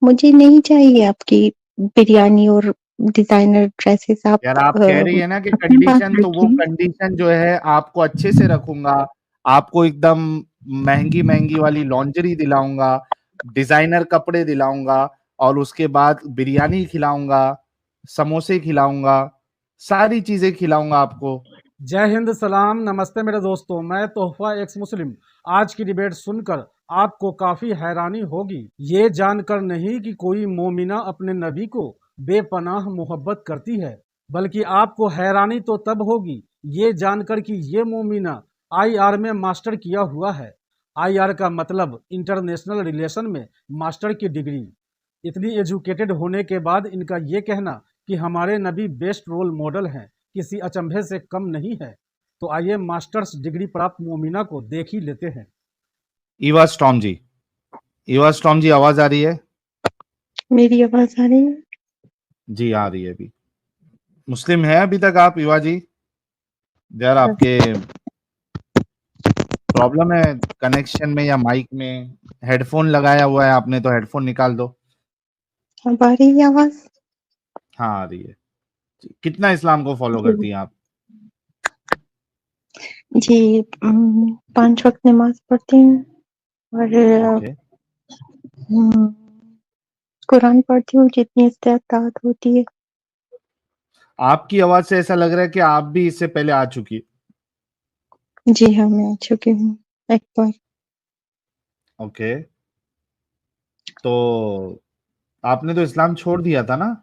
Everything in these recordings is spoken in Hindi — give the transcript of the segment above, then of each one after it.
मुझे नहीं चाहिए आपकी बिरयानी और डिजाइनर ड्रेसेस। यार आप आप कह रही है ना कि अपनी बात कंडीशन, तो वो रखिए। कंडीशन जो है आपको अच्छे से रखूंगा, आपको एकदम महंगी महंगी वाली लॉन्जरी दिलाऊंगा, डिजाइनर कपड़े दिलाऊंगा, और उसके बाद बिरयानी खिलाऊंगा, समोसे खिलाऊंगा, सारी चीजें खिलाऊंगा आपको। जय हिंद, सलाम, नमस्ते मेरे दोस्तों। मैं तोहफा एक्स मुस्लिम। आज की डिबेट सुनकर आपको काफी हैरानी होगी, ये जानकर नहीं कि कोई मोमिना अपने नबी को बेपनाह मोहब्बत करती है, बल्कि आपको हैरानी तो तब होगी ये जानकर कि ये मोमिना आईआर में मास्टर किया हुआ है। आईआर का मतलब इंटरनेशनल रिलेशन में मास्टर की डिग्री। इतनी एजुकेटेड होने के बाद इनका ये कहना कि हमारे नबी बेस्ट रोल मॉडल हैं किसी अचंभे से कम नहीं है। तो आइए मास्टर्स डिग्री प्राप्त मोमिना को देख ही लेते हैं। ईवा स्टॉर्म जी, ईवा स्टॉर्म जी, आवाज आ रही है? मेरी आवाज आ रही है? जी आ रही है अभी। मुस्लिम है अभी तक आप, ईवा जी? यार आपके प्रॉब्लम है कनेक्शन में या माइक में? हेडफोन लगाया हुआ है आपने, तो हेडफोन निकाल दो। अब आ रही है आवाज? हाँ आ रही है जी। कितना इस्लाम को फॉलो करती हैं आप? जी 5 वक्त नमाज पढ़ती हूँ और ओके। हम्म, कुरान पढ़ती हूँ जितनी इस्तेताअत होती है। आपकी आवाज से ऐसा लग रहा है कि आप भी इससे पहले आ चुकी। जी हाँ, मैं आ चुकी हूँ एक बार। ओके, तो आपने तो इस्लाम छोड़ दिया था ना?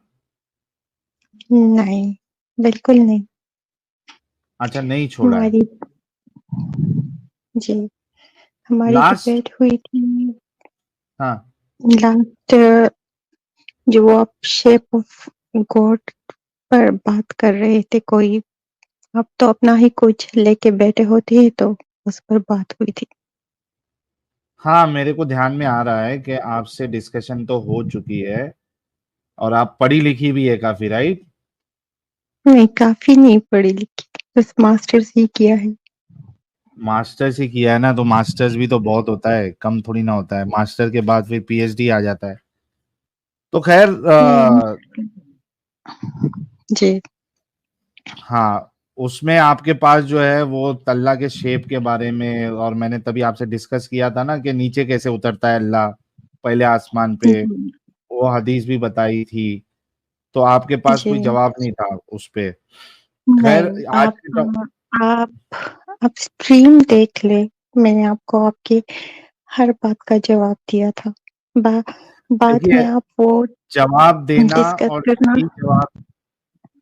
नहीं, बिल्कुल नहीं। अच्छा, नहीं छोड़ा है। हमारी जी हमारी लास्ट, डिबेट हुई थी हाँ लास्ट, जो आप शेप ऑफ गॉड पर बात कर रहे थे कोई। आप तो अपना ही कुछ लेके बैठे होते हैं, तो उस पर बात हुई थी। हाँ, मेरे को ध्यान में आ रहा है कि आपसे डिस्कशन तो हो चुकी है, और आप पढ़ी लिखी भी है काफी, राइट? नहीं, काफी नहीं पढ़ी लिखी, बस मास्टर्स ही किया है। मास्टर्स ही किया है ना, तो मास्टर्स भी तो बहुत होता है, कम थोड़ी ना होता है। मास्टर के बाद फिर पीएचडी आ जाता है। तो खैर हम्म, जी हाँ, उसमें आपके पास जो है वो तल्ला के शेप के बारे में, और मैंने तभी आपसे डिस्कस किया था ना कि नीचे कैसे उतरता है अल्लाह पहले आसमान पे, जी वो हदीस भी बताई थी। तो आपके पास कोई जी। जवाब नहीं था उस पे। खैर नहीं, आज आप के तो, आप आप स्ट्रीम देख ले। मैंने आपको आपकी हर बात का जवाब दिया था। बा, बाद देखिए, में आप वो जवाब देना डिस्कस और करना। सही जवाब,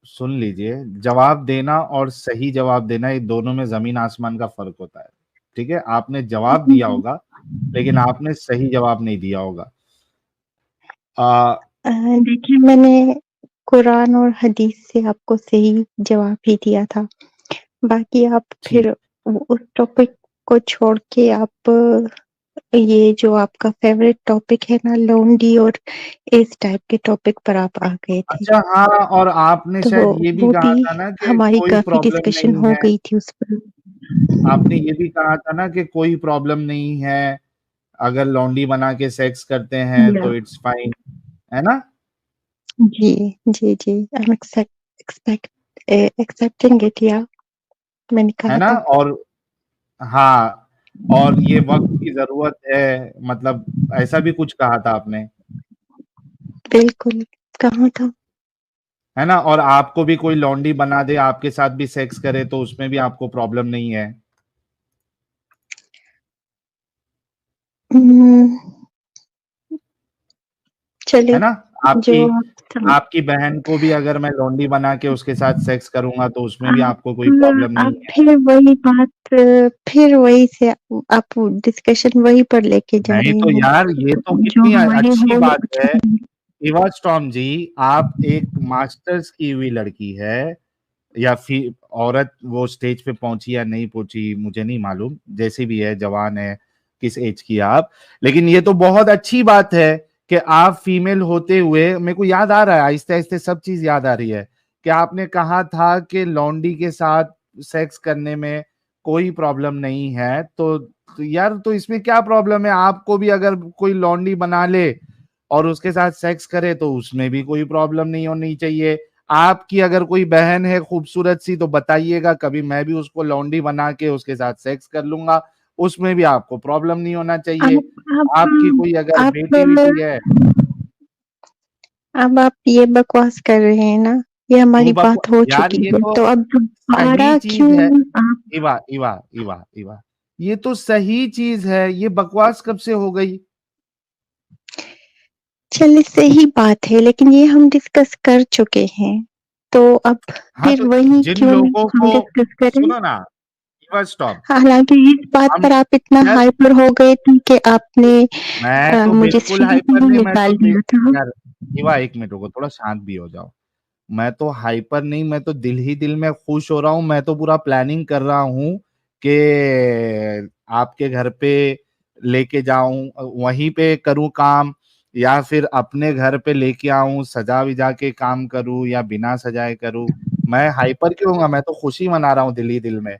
सुन लीजिए, जवाब देना और सही जवाब देना, ये दोनों में जमीन आसमान का फर्क होता है। ठीक है, आपने जवाब दिया होगा लेकिन आपने सही जवाब नहीं दिया होगा। आ, देखिए, मैंने कुरान और हदीस से आपको सही जवाब ही दिया था। बाकी आप ठीक। फिर उस टॉपिक को छोड़ के आप ये जो आपका फेवरेट टॉपिक है ना, लोनली और इस टाइप के टॉपिक पर आप आ गए थे। अच्छा हाँ, और आपने तो शायद ये भी वो कहा भी था ना कि हमारी कोई काफी प्रॉब्लम डिस्कशन नहीं हो है। गई थी उस पर। आपने ये भी कहा था ना कि कोई प्रॉब्लम नहीं है, अगर लौंडी बना के सेक्स करते हैं या तो इट्स फाइन, है ना? जी जी जी, I am expect accepting it, या मैंने है कहा ना? था। और हाँ, और ये वक्त की जरूरत है, मतलब ऐसा भी कुछ कहा था आपने, बिल्कुल, कहा था। है ना? और आपको भी कोई लौंडी बना दे, आपके साथ भी सेक्स करे, तो उसमें भी आपको प्रॉब्लम नहीं है, हम्म, है चलिए, ना? जो आपकी आप आपकी बहन को भी अगर मैं लौंडी बना के उसके साथ सेक्स करूंगा तो उसमें भी आप आपको कोई प्रॉब्लम नहीं आप है। फिर वही बात, फिर वही से आप डिस्कशन वही पर लेके जा नहीं रहे तो हैं। यार, ये तो जो कितनी हमारे अच्छी होम बात है। इवा स्टॉर्म जी, आप एक मास्टर्स की हुई लड़की है, या फिर औरत, वो स्टेज पे पहुंची या नहीं पहुंची मुझे नहीं मालूम, जैसी भी है, जवान है, किस एज की है आप, लेकिन ये तो बहुत अच्छी बात है कि आप फीमेल होते हुए, मेरे को याद आ रहा है, आहिस्ते आहिस्ते सब चीज याद आ रही है, कि आपने कहा था कि लौंडी के साथ सेक्स करने में कोई प्रॉब्लम नहीं है, तो यार, तो इसमें क्या प्रॉब्लम है? आपको भी अगर कोई लौंडी बना ले और उसके साथ सेक्स करे तो उसमें भी कोई प्रॉब्लम नहीं होनी चाहिए। आपकी अगर कोई बहन है खूबसूरत सी तो बताइएगा, कभी मैं भी उसको लौंडी बना के उसके साथ सेक्स कर लूंगा, उसमें भी आपको प्रॉब्लम नहीं होना चाहिए। आपकी कोई अगर आप बेटी है, अब आप ये बकवास कर रहे हैं ना, ये हमारी क्यों बकवा बात हो यार, चुकी ये है, तो तो अब सही दोबारा चीज क्यों है। आप। इवा इवा इवा इवा ये तो सही चीज है, ये बकवास कब से हो गई? चलिए सही बात है, लेकिन ये हम डिस्कस कर चुके हैं, तो अब हाँ, फिर तो वही जिन क्यों लोगों हम को डिस्कस करें। सुनो ना, इवा स्टॉप। हालांकि इस बात हम पर आप इतना यार, हाइपर हो गए थे कि आपने मैं तो मुझे बिल्कुल सीढ़ी हाइपर पे ही नहीं, मैं तो निकाल दिया था। यार इवा, एक मिनट रुको, थोड़ा शांत भी हो जाओ। मैं तो हाइपर नहीं, मैं तो दिल ही दिल में खुश हो रहा हूँ। मैं तो पूरा प्लानिंग कर रहा हूँ कि आपके घर पे लेके जाऊं, वहीं पे करूं काम, या फिर अपने घर पे लेके आऊं, सजा विजा के काम करूं या बिना सजाए करूं। मैं हाइपर क्यों होऊंगा? मैं तो खुशी मना रहा हूँ दिल ही दिल में।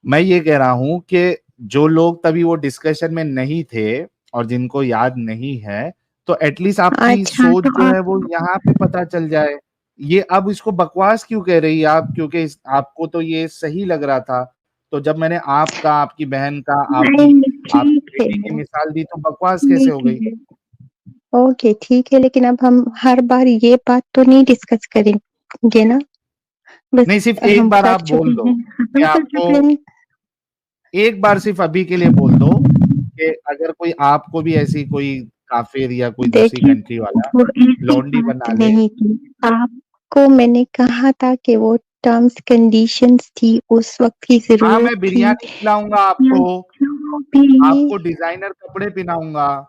मैं ये कह रहा हूँ कि जो लोग तभी वो डिस्कशन में नहीं थे और जिनको याद नहीं है, तो एटलीस्ट आपकी अच्छा, सोच तो जो आप है वो यहाँ पे पता चल जाए। ये अब इसको बकवास क्यों कह रही है आप? क्योंकि आपको तो ये सही लग रहा था, तो जब मैंने आपका, आपकी बहन का, आपकी नहीं, आपकी ठीक है, बेटी की मिसाल दी, तो बकवास कैसे हो ठीक गई? है, ओके, ठीक है, लेकिन अब हम हर बार ये बात तो नहीं डिस्कस करेंगे ना। बस नहीं, सिर्फ एक हम बार कर आप चुके बोल दो हैं, कि खत्म कर आपको, चुके हैं। एक बार सिर्फ अभी के लिए बोल दो कि अगर कोई आपको भी ऐसी कोई काफिर या कोई दूसरी देखिए, कंट्री वाला वो ऐसी लौंडी बात बना ले। नहीं थी। आपको मैंने कहा था कि वो टर्म्स कंडीशंस थी, उस वक्त की हाँ, जरूरत मैं थी, बिरयानी खिलाऊंगा या आपको, जो भी। आपको डिजाइनर कपड़े पहनाऊंगा।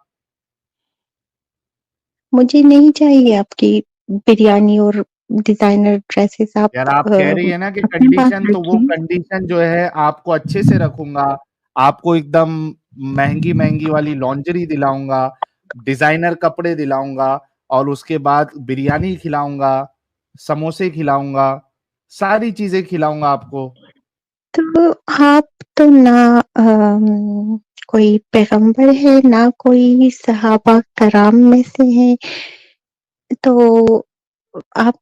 मुझे नहीं चाहिए आपकी बिरयानी और डिजाइनर ड्रेसेस। आप यार आप कह रही है ना कि अपने पास कंडीशन, तो वो रखिए। कंडीशन जो है आपको अच्छे से रखूंगा, आपको एकदम महंगी महंगी वाली लॉन्जरी दिलाऊंगा, डिजाइनर कपड़े दिलाऊंगा, और उसके बाद बिरयानी खिलाऊंगा, समोसे खिलाऊंगा, सारी चीजें खिलाऊंगा आपको। तो आप तो ना कोई पैगंबर है, ना कोई सहाबा कराम में से है, तो आप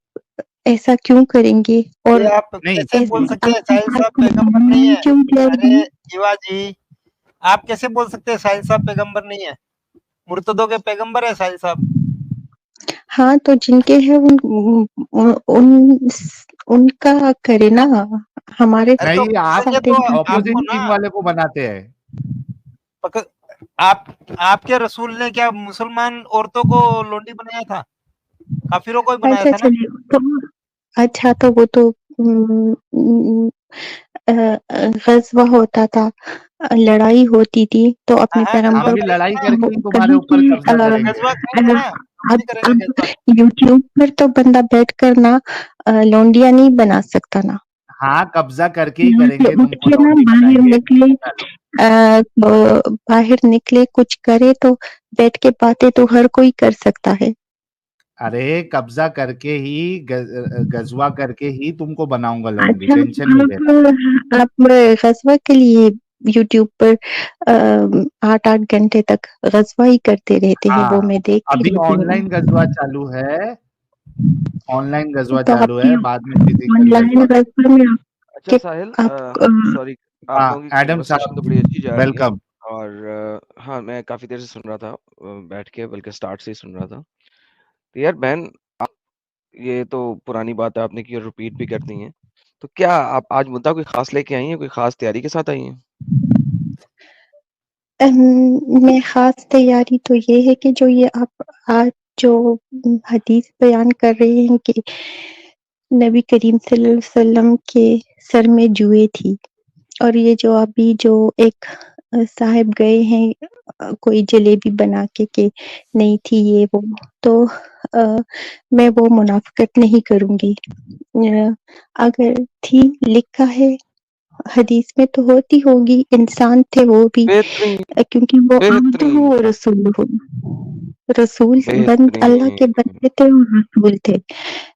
ऐसा क्यों करेंगे? और ये आप नहीं, कैसे बोल ऐसे सकते हैं आपके साहिल साथ साहब पैगंबर नहीं कुर्बानी है? क्यों अरे जाएगी? युवा जी, आप कैसे बोल सकते हैं साहिल साहब पैगंबर नहीं है? मुर्तदों के पैगंबर है साहिल साहब। हाँ, तो जिनके हैं उन उनका करे ना, हमारे अरे तो नहीं, आप करेंगे साथ तो ऑपोजिट आपको ना टीम वाले को बनाते हैं। पक, आप आपके रसूल ने क्या मुसलमान औरतों को लोंडी बनाया था? काफिरों को ही बनाया अच्छा, था ना। चलिए, तो अच्छा, तो वो तो गज़वा होता था, लड़ाई होती थी, तो हाँ अपने हाँ, गजवा पैगंबर हम भी लड़ाई करेंगे ना, करके ही तुम्हारे कहीं ऊपर की कब्जा करेंगे। गजवा करेंगे ना, हम भी करेंगे अब गजवा। यूट्यूब पर तो बंदा बैठकर ना लौंडिया नहीं बना सकता ना। हाँ, कब्जा करके ही यहाँ से करेंगे, उठ तुमको के ना लौंडी बाहर बनाएंगे, निकले, तुमको क्या लो। बाहर निकले, कुछ करे, तो बैठ के बातें तो हर कोई कर सकता है। अरे कब्जा करके ही, गजवा करके ही तुमको बनाऊंगा लौंडी, अच्छा, टेंशन नहीं लेना। आप गज़वा के लिए यूट्यूब पर 8-8 घंटे तक गज़वा ही करते रहते हैं, वो हाँ, मैं देखती अभी रहती हूँ। ऑनलाइन गजवा चालू है, ऑनलाइन गजवा तो चालू आपकी है, बाद में फिजिकल ऑनलाइन गजवा। गज़वा में अच्छा आपके साहिल, आप सॉरी, आप हाँ, लोगों की एडम कन्वर्सेशन तो साहब, बड़ी अच्छी जा रही है। वेलकम। और हाँ, मैं काफ़ी देर से सुन रहा था, बैठ के, बल्कि स्टार्ट से ही सुन रहा था। तो यार बहन, आप ये तो पुरानी बात है आपने की और रिपीट भी कर दी हैं। तो क्या आप आज मुद्दा कोई ख़ास लेके आई हैं? कोई ख़ास तैयारी के साथ आई हैं? में ख़ास तैयारी तो ये है कि जो ये आप आज जो हदीस बयान कर रहे हैं कि नबी करीम सल्लल्लाहु अलैहि वसल्लम के सर में जुएँ थी, और ये जो अभी जो एक साहिब गए हैं कोई जलेबी बना के नहीं थी ये वो, तो मैं वो मुनाफ़िक़त नहीं करूँगी। अगर थी, लिखा है हदीस में, तो होती होगी, इंसान थे वो भी, बेहतरीन, क्योंकि वो अब्द बेहतरीन, हो रसूल हो, रसूल अल्लाह के बेहतरीन। बंदे थे और रसूल थे।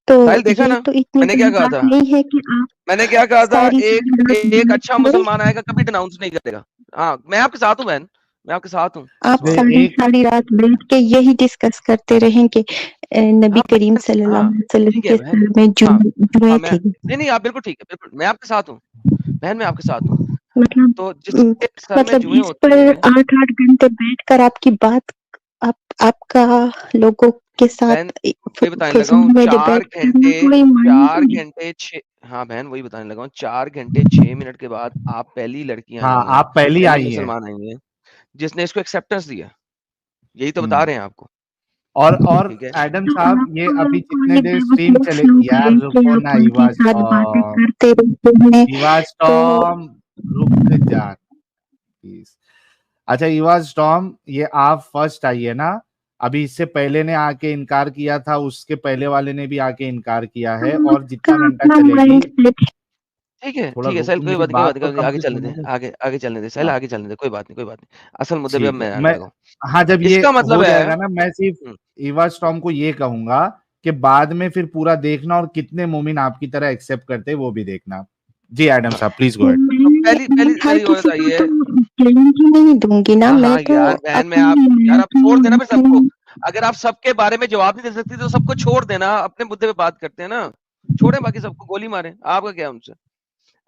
तो साहिल देखा ये ना, तो इतनी मैंने क्या बड़ी कहा बात था? नहीं है कि आप मैंने क्या कहा था? सारी एक चीज़ें एक अच्छा छोड़े। मुसलमान आएगा, कभी डिनाउंस नहीं करेगा। हाँ, मैं आपके साथ हूँ बहन। मैं आपके साथ हूँ। आप नहीं, सारी एक सारी रात बैठ के यही डिस्कस करते रहे कि नबी हाँ, करीम बस सल्लल्लाहु हाँ, अलैहि वसल्लम ठीक है के बहन। सर में हाँ, जुए हाँ, मैं थे। नहीं, आप बिल्कुल ठीक है, बिल्कुल, मैं आपके साथ हूँ। बहन, मैं आपके साथ हूँ। मतलब तो जिसके सर में मतलब जुएँ इस होती पर हैं 8-8 घंटे बैठकर आपकी बात आपका लोगों के साथ बहन, वही बताने लगा हूँ, फजूल में 4 डिबेट करना घंटे कोई मायने 4 नहीं। घंटे 6 हाँ, बहन वही बताने लगा हूँ, 4 घंटे 6 मिनट के बाद आप पहली लड़की आई हाँ, हैं, आप पहली पहली आई हैं। मुसलमान आई हैं, जिसने इसको एक्सेप्टेंस दिया। यही तो बता हुँ। रहे हैं आपको, और ठीक है? एडम तो साहब, ये आपको अभी जितने ये देर स्ट्रीम बेवकूफ चले लोग यार हैं कि रुको आप ना, उनके इवा साथ बातें स्टॉर्म, करते रहते हैं। इवा तो स्टॉर्म, रुक जा प्लीज। अच्छा इवा स्टॉर्म, ये आप फर्स्ट आई है ना? अभी इससे पहले ने आके इनकार किया था, उसके पहले वाले ने भी आके इनकार किया है, और आपका जितना घंटा अपना चलेगी, माइंड सेट थोड़ा ठीक है, रुक, साहिल कोई मेरी बात नहीं, कोई बात बात तो नहीं, कोई नहीं, आगे कंप्लीट चलने होने दें, दो। आगे चलने दें, साहिल हाँ, आगे चलने दें, कोई बात नहीं, कोई बात नहीं। असल मुद्दे पे अब ठीक है। मैं आने मैं लगा हूँ। हाँ, जब ये इसका मतलब हो है जाएगा ना, मैं सिर्फ हुँ, इवा स्टॉर्म को ये कहूंगा कि बाद में फिर पूरा देखना, और कितने मोमिन आपकी तरह एक्सेप्ट करते हैं वो भी देखना। जी एडम हाँ, साहब प्लीज गो अहेड। तो मैं पहली मैं पहली हर पहली किसी औरत आई को है तो गारंटी नहीं दूंगी ना, मैं हाँ, तो यार बहन मैं आप अपनी यार आप छोड़ देना फिर सबको। अपनी अगर आप सबके बारे में जवाब नहीं दे सकती तो सबको छोड़ देना, अपने मुद्दे पे बात करते हैं ना। छोड़ें बाकी सबको गोली मारें, आपका क्या है उनसे?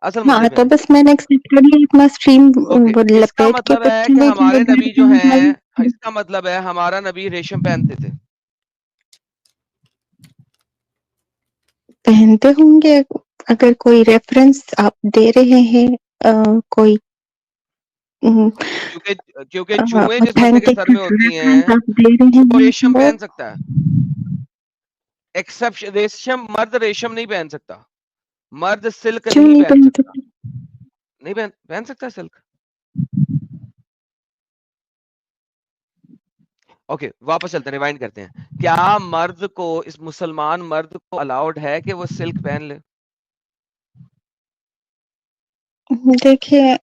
असल मुद्दे हाँ, पे तो आएँ। बस मैंने एक्सेप्ट कर लिया अपना स्ट्रीम ओके, इसका लपेट के मतलब है कि बच्चे ने जो हमारे नबी जो गर्दन हैं उठाई इसका मतलब है हमारा नबी रेशम पहनते थे। पहनते होंगे। अगर कोई रेफरेंस आप दे रहे हैं कोई क्योंकि क्योंकि जुएँ जिस बंदे के ऑथेंटिक सर में होती रेफरेंस हैं, आप दे रहे वो हैं रेशम तो पहन सकता है। एक्सेप्शन रेशम मर्द रेशम नहीं पहन सकता। मर्द सिल्क क्यों नहीं नहीं पहन पहन सकता। सकते? नहीं पहन पहन सकता है सिल्क। ओके, वापस चलते हैं, रिवाइंड करते हैं। क्या मर्द को इस मुसलमान मर्द को अलाउड है कि वो सिल्क पहन ले? देखिए,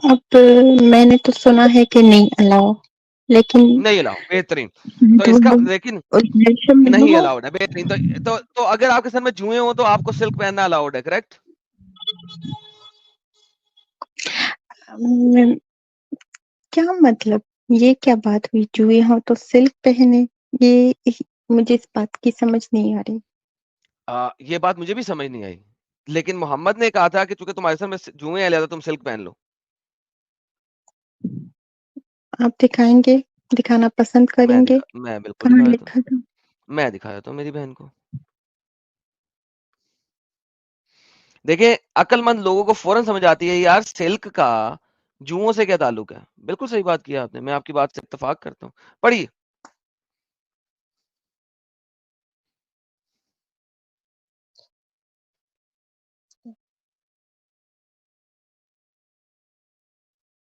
अब मैंने तो सुना है कि नहीं अलाउ, लेकिन नहीं अलाउ, बेहतरीन। तो जो इसका लोग लेकिन उस रेशम में नहीं हो अलाउड है, बेहतरीन। तो अगर आपके सर में जुएँ हो तो आपको सिल्क पहनना अलाउड है, करेक्ट? अम, क्या मतलब, ये क्या बात हुई? जुए हो तो सिल्क पहने, ये मुझे इस बात की समझ नहीं आ रही। ये बात मुझे भी समझ नहीं आई। लेकिन मोहम्मद ने कहा था कि चूंकि तुम्हारे सर में जुएँ हैं लिहाजा तुम सिल्क पहन लो। आप दिखाएंगे, दिखाना पसंद करेंगे? मैं बिल्कुल कहाँ दिखा देता हूँ। लिखा था? मैं दिखा देता हूँ मेरी बहन को। देखिए, अक्लमंद लोगों को फौरन समझ आती है यार सिल्क का जुओं से क्या ताल्लुक है। बिल्कुल सही बात की आपने, मैं आपकी बात से इत्तेफाक करता हूँ। पढ़िए।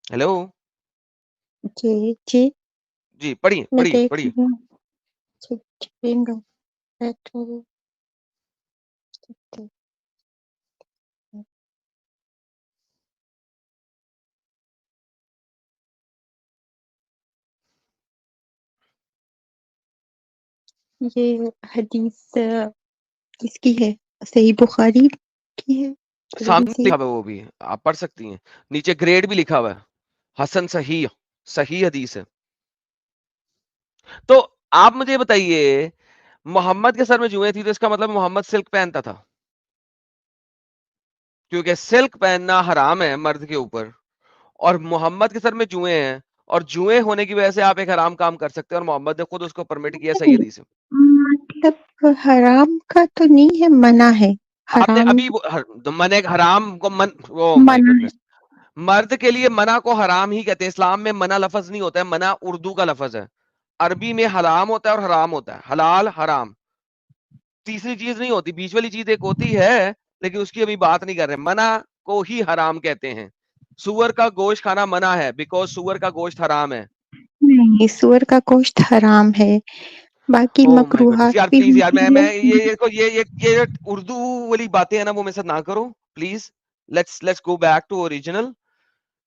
हेलो जी जी, जी, पढ़िए मैं पढ़िए देख पढ़िए। रही हूँ। ठीक ठीक, बैठो। ये हदीस किसकी है? सही बुखारी की है? थोड़ी सामने सी लिखा हुआ है वो भी, आप पढ़ सकती हैं। नीचे ग्रेड भी लिखा हुआ है, हसन सही सही हदीस है। तो आप मुझे बताइए, मोहम्मद के सर में जुएं थी तो इसका मतलब मोहम्मद सिल्क पहनता था, क्योंकि सिल्क पहनना हराम है मर्द के ऊपर। और मोहम्मद के सर में जुएं हैं, और जुएं होने की वजह से आप एक हराम काम कर सकते हैं, और मोहम्मद ने खुद उसको परमिट किया, सही नहीं, हदीस है। मतलब हराम का तो नहीं है, मना है। आपने हराम अभी तो मने हराम को ओ माय मना है। गुडनेस, मर्द के लिए मना को हराम ही कहते हैं। इस्लाम में मना लफज नहीं होता है, मना उर्दू का लफज है। अरबी में हराम होता है और हराम होता है, हलाल हराम। तीसरी चीज नहीं होती, बीच वाली चीज एक होती है, लेकिन उसकी अभी बात नहीं कर रहे। मना को ही हराम कहते हैं। सुअर का गोश्त खाना मना है, बिकॉज सुअर का गोश्त हराम है। नहीं, सुअर का गोश्त हराम है, बाकी ओह माय गुडनेस मकरूहात यार, भी प्लीज यार, होती मैं है। मैं ये उर्दू वाली बातें है ना, वो मेरे साथ ना करो please. Let's go back to original.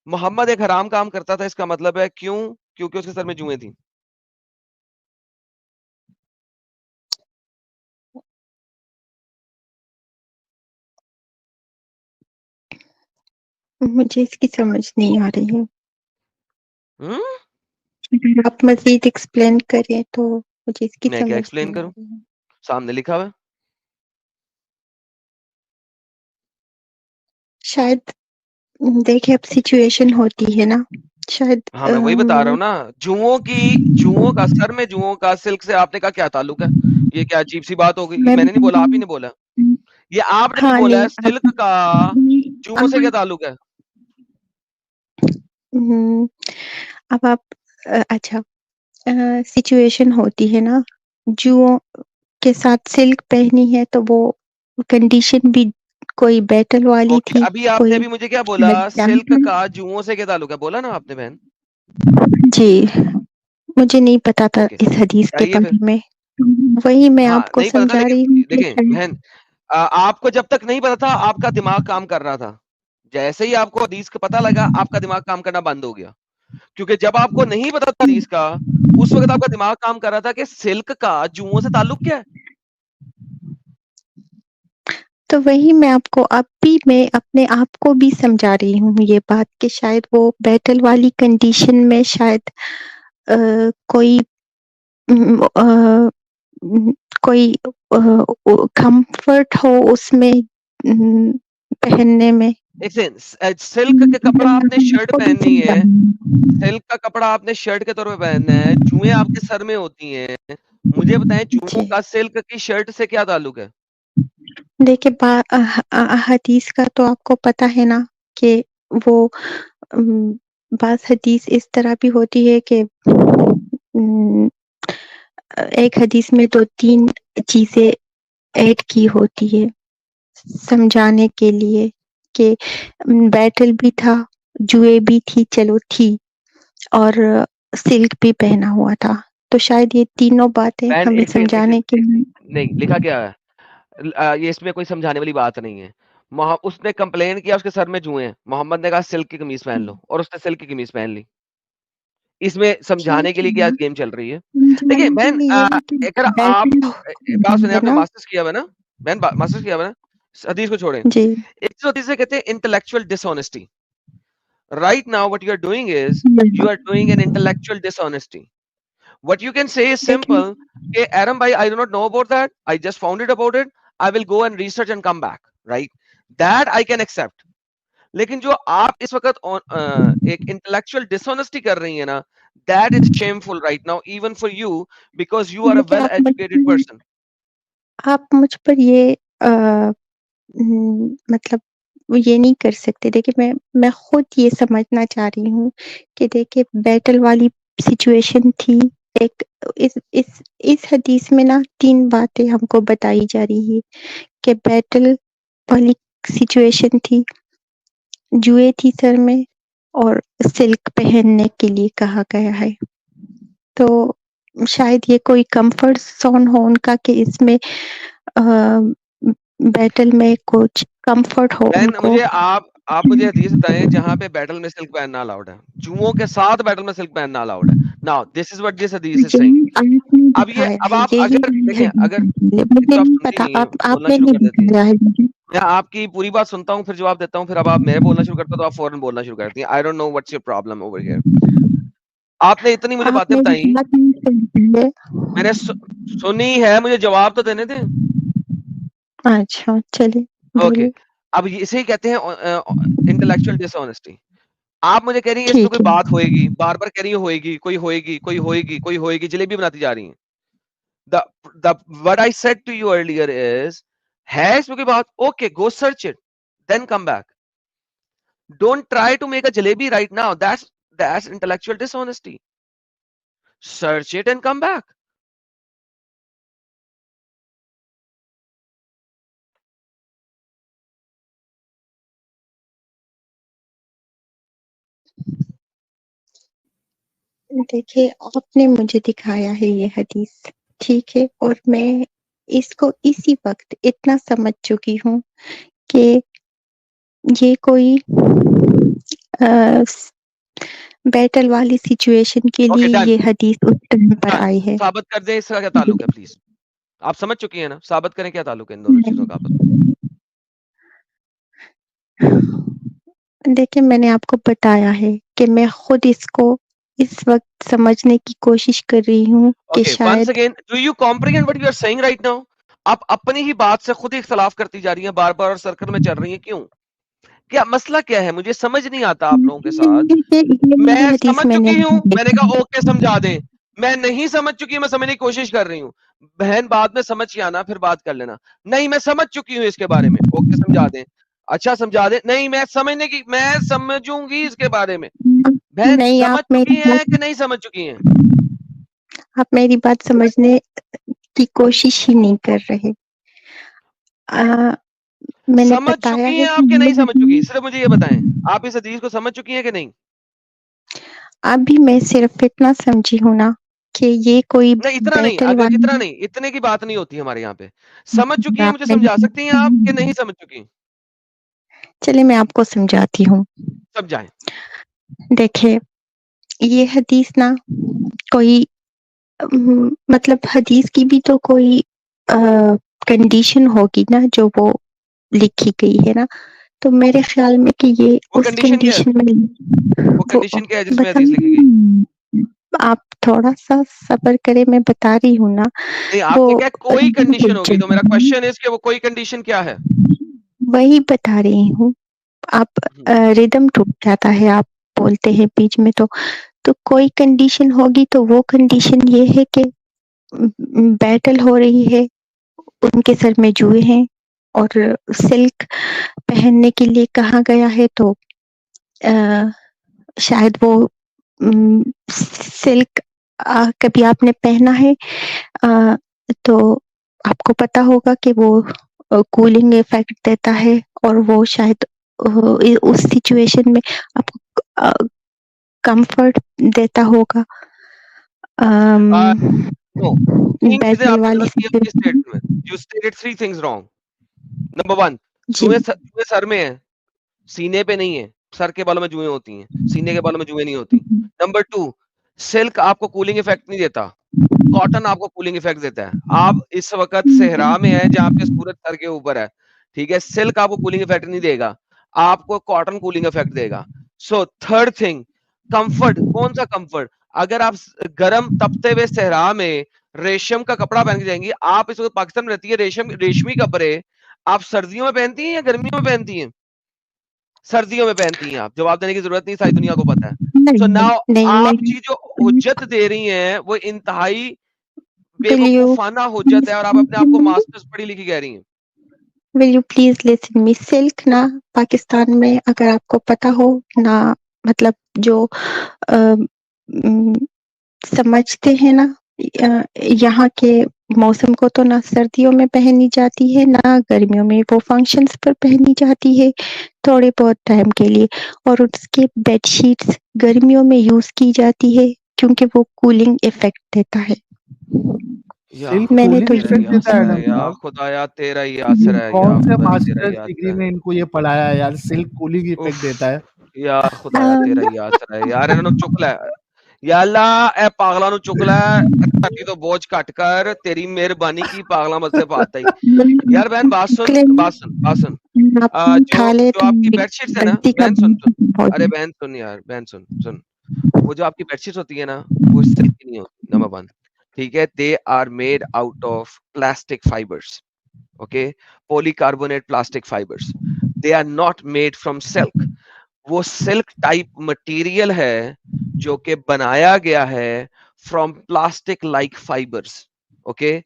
Mohammad एक हराम काम करता था, इसका मतलब है क्यों? क्योंकि उसके सर में जुएं थी। मुझे इसकी समझ नहीं आ रही है। हम्म, आप मजीद एक्सप्लेन करें तो मुझे इसकी मैं क्या समझ एक्सप्लेन नहीं आ करूं? रही है। सामने लिखा हुआ है। शायद देखिए अब सिचुएशन होती है ना, शायद हाँ, मैं वही बता रहा हूँ ना, जुओं का सर में जुओं का सिल्क से आपने कहा क्या ताल्लुक है? ये क्या अजीब सी बात हो गई? ये मैं मैंने नहीं बोला, आप ही ने बोला। ये आपने हाँ बोला नहीं है, सिल्क का जुओं से क्या ताल्लुक है? हम्म, अब आप अच्छा सिचुएशन होती है ना, जुओं के साथ सिल्क पहनी है तो वो कंडीशन भी कोई बैटल वाली ओके, थी, अभी आपने कोई अभी मुझे क्या बोला? Silk example. का जुओं से क्या ताल्लुक है? बोला ना आपने बहन? जी, मुझे नहीं पता था ओके, इस हदीस के चाहिए फिर? बारे में, वही मैं हाँ, आपको नहीं पता था, समझा लेकिन रही हूँ कि देखिए शायद बहन, आपको जब तक नहीं पता था, आपका दिमाग काम कर रहा था। जैसे ही आपको हदीस का पता लगा, आपका दिमाग काम करना बंद हो गया। क्योंकि जब आपको नहीं पता था हदीस का, उस वक़्त आपका दिमाग काम कर रहा था कि सिल्क का जुओं से ताल्लुक क्या है? तो वही मैं आपको अब भी मैं अपने आप को भी समझा रही हूँ ये बात कि शायद वो बैटल वाली कंडीशन में शायद कोई उम, अ, उम, कोई कंफर्ट हो उसमें पहनने में। एक सेकंड, सिल्क के कपड़ा आपने शर्ट को भी पहननी समझा है, रही हूँ। सिल्क का कपड़ा आपने शर्ट के तौर पे पहनना है, जुएँ आपके सर में होती हैं। मुझे बताएँ, जुओं जी, का सिल्क की शर्ट से क्या ताल्लुक है? देखिए हदीस का तो आपको पता है ना कि वो उम, बाज़ हदीस इस तरह भी होती है कि एक हदीस में 2-3 चीज़ें ऐड की होती है, समझाने के लिए कि बैटल भी था, जुए भी थी, चलो थी और सिल्क भी पहना हुआ था। तो शायद ये तीनों बातें बहन हमें एक समझाने के सेकंड, लिए। नहीं, लिखा क्या है? ये इसमें कोई समझाने वाली बात नहीं है। उसने कंप्लेन किया, उसके सर में जुएँ हैं। मोहम्मद ने कहा सिल्क की कमीज़ पहन लो, और उसने सिल्क की कमीज़ पहन ली। इसमें समझाने ठीक के है लिए क्या ना, गेम चल रही है? देखिए समझाने के बहन, लिए कि अगर आप बैटल बात सुनिए, है आपने ना? मास्टर्स किया हुआ है ना? बहन मास्टर्स किया हुआ है ना? हदीस को छोड़ें। जी, एक तो हदीस से कहते हैं intellectual dishonesty. Right now what you are doing is, you are doing an intellectual dishonesty. What you can say is लेकिन simple, "Hey, Aram bhai, I do not know about that. I just found it about it. I will go and research and come back." Right? That I can accept. लेकिन जो आप इस वक्त एक इंटेलेक्चुअल डिसऑनेस्टी कर रही है ना, that is shameful right now, even for you, because you are a लेकिन well educated person. आप मुझ पर ये मतलब वो ये नहीं कर सकते। देखिए मैं खुद ये समझना चाह रही हूँ कि देखिए बैटल वाली सिचुएशन थी। एक इस हदीस में ना 3 बातें हमको बताई जा रही है कि बैटल वाली सिचुएशन थी, जुए थी सर में और सिल्क पहनने के लिए कहा गया है। तो शायद ये कोई कम्फर्ट ज़ोन हो उनका कि इसमें अ, बैटल में कुछ कम्फर्ट हो देन उनको। मुझे आप मुझे हदीस बताएं जहां पे बैटल में सिल्क पहनना अलाउड है, जुओं के साथ बैटल में सिल्क पहनना अलाउड है। Now this is what this हदीस इज सेइंग। यही आपने अब दिखाया है, आप यही अगर देखें, अगर एक मुझे तो आप नहीं सुनती पता, नहीं है, आप बोलना आपने शुरू नहीं कर देती है। दिखाया है मुझे। मैं आपकी पूरी बात सुनता हूँ, फिर जवाब देता हूँ, फिर अब आप मैं बोलना शुरू करता हूँ तो आप फौरन बोलना शुरू करती हैं। I don't know what's your problem over here. आपने इतनी मुझे आप बातें मेरी बताई, बात नहीं सुनती है। मैंने सुनी है, मुझे जवाब तो देने दें। अच्छा, चलिए ओके, बोलिए। अब इसे ही कहते हैं इंटेलेक्चुअल डिसऑनेस्टी। आप मुझे कह रही हैं इसमें कोई ठीक है। बात होएगी, बार-बार कह रही हैं होएगी, कोई होएगी, कोई होएगी, कोई होएगी, जलेबी बनाती जा रही हैं। The the what I said to you earlier is, है इसमें कोई बात? Okay, go search it, then come back. Don't try to make a jalebi right now, that's intellectual dishonesty. Search it and come back. देखिए, आपने मुझे दिखाया है ये हदीस, ठीक है? और मैं इसको इसी वक़्त इतना समझ चुकी हूँ कि ये कोई स बैटल वाली सिचुएशन के ओके, लिए डन, ये हदीस उस टाइम पर डन। आई है। साबित कर दें इसका क्या ताल्लुक है प्लीज। आप समझ चुकी हैं ना, साबित करें क्या ताल्लुक है इन दोनों चीजों का आपस में। देखिए, मैंने आपको बताया है कि मैं खुद इसको इस वक्त समझने की कोशिश कर रही हूँ कि Okay, once शायद again, do you comprehend what you are saying right now? आप अपनी ही बात से खुद ही इख्तलाफ करती जा रही हैं बार बार और सर्कल में चल रही हैं, क्यों? क्या मसला क्या है? मुझे समझ नहीं आता आप लोगों के साथ। ये मैं हदीस समझ मैंने चुकी हूँ, मैंने देखा। कहा ओके समझा दें। मैं नहीं समझ चुकी, मैं समझने की कोशिश कर रही हूँ। बहन बाद में समझ के आना, फिर बात कर लेना। नहीं मैं समझ चुकी हूँ इसके बारे में, ओके समझा दें। अच्छा समझा दें। नहीं मैं समझूंगी इसके बारे में। बहन नहीं, समझ चुकी हैं कि नहीं समझ चुकी हैं? आप मेरी बात समझने की कोशिश ही नहीं कर रहे। मैंने समझ बताया चुकी है हैं आप कि नहीं समझ चुकी? सिर्फ मुझे ये बताएं, आप इस हदीस को समझ चुकी हैं कि नहीं? अभी मैं सिर्फ इतना समझी हूँ ना कि ये कोई नहीं इतना नहीं, बैटल अगर इतना वाली नहीं, इतने की बात नहीं होती हमारे यहाँ पे। समझ चुकी हैं, मुझे आपने समझा सकती हैं आप कि नहीं समझ चुकी? चलिए मैं आपको समझाती हूँ। समझाएं। देखिए ये हदीस ना कोई मतलब हदीस की भी तो कोई कंडीशन होगी ना जो वो लिखी गई है ना, तो मेरे ख्याल में कि ये वो उस कंडीशन क्या है? कंडीशन में वो वो कंडीशन क्या है जिसमें हदीस लिखी गई? आप थोड़ा सा सब्र करें, मैं बता रही हूँ ना। नहीं वो आपने क्या कोई कंडीशन होगी, तो मेरा क्वेश्चन है कि वो कोई कंडीशन क्या है? वही बता रही हूँ। आप रिदम टूट जाता है, आप बोलते हैं बीच में, तो कोई कंडीशन होगी, तो वो कंडीशन ये है कि बैटल हो रही है, उनके सर में जुए हैं और सिल्क पहनने के लिए कहा गया है, तो शायद वो सिल्क कभी आपने पहना है तो आपको पता होगा कि वो कूलिंग इफेक्ट देता है और वो शायद उस सिचुएशन में आपको कंफर्ट देता होगा। No, तीन चीजें बैटल आपने वाली गलत की अपनी स्टेटमेंट में। You stated three things wrong. Number one, जी जुए सर में है, सीने पे नहीं है। सर के बालों में जुएं होती हैं, सीने के बालों में जुएं नहीं होती। नंबर टू, सिल्क आपको कूलिंग इफेक्ट नहीं देता, कॉटन आपको कूलिंग इफेक्ट देता है। आप इस वक्त सेहरा में है जहाँ पे सूरज सर के ऊपर है, ठीक है। सिल्क आपको कूलिंग इफेक्ट नहीं देगा, आपको कॉटन कूलिंग इफेक्ट देगा। So third thing, comfort. कौन सा कंफर्ट? अगर आप गर्म तपते हुए सेहरा में रेशम का कपड़ा पहन के जाएंगी, आप इस वक्त पाकिस्तान में रहती है, रेशमी कपड़े आप सर्दियों में पहनती हैं या गर्मियों में पहनती हैं? सर्दियों में पहनती हैं आप। जवाब देने की जरूरत नहीं, सारी दुनिया को पता है। सो नाउ आप जी जो हुज्जत दे रही हैं वो इंतहाई बेवकूफाना हुज्जत है और आप अपने आप को मास्टर्स पढ़ी लिखी कह रही हैं। Will you please listen me. Silk ना पाकिस्तान में, अगर आपको पता हो ना, मतलब जो समझते हैं ना यहाँ के मौसम को, तो ना सर्दियों में पहनी जाती है ना गर्मियों में, वो फंक्शंस पर पहनी जाती है थोड़े बहुत टाइम के लिए, और उसके बेडशीट्स गर्मियों में यूज की जाती है क्योंकि वो कूलिंग इफेक्ट देता है। सिल्क मैंने कूलिंग तो इफेक्ट देता है या ना? खुदाया तेरा ही आसरा है, या कौन से खुदाया तेरा ही मास्टर्स डिग्री आसरा में है। इनको ये पढ़ाया है यार, सिल्क कूलिंग इफेक्ट उफ, देता है? या खुदाया तेरा ही आसरा है यार, इन्होंने चुक लै या अल्लाह ए पागला नु चुक लै, धरती तो बोझ घट कर, तेरी मेहरबानी की पागला मत से बात आई। यार बहन बात सुन, जो आपकी बेडशीट्स है ना, बहन सुन सुन, अरे बहन सुन यार, बहन सुन सुन, वो जो आपकी बेडशीट्स होती है ना, वो सिल्क की नहीं होती, नंबर वन, ठीक है। They are made out of plastic fibres, okay, polycarbonate plastic fibres, they are not made from silk. वो सिल्क टाइप मटेरियल है जो कि बनाया गया है from plastic like fibres, okay.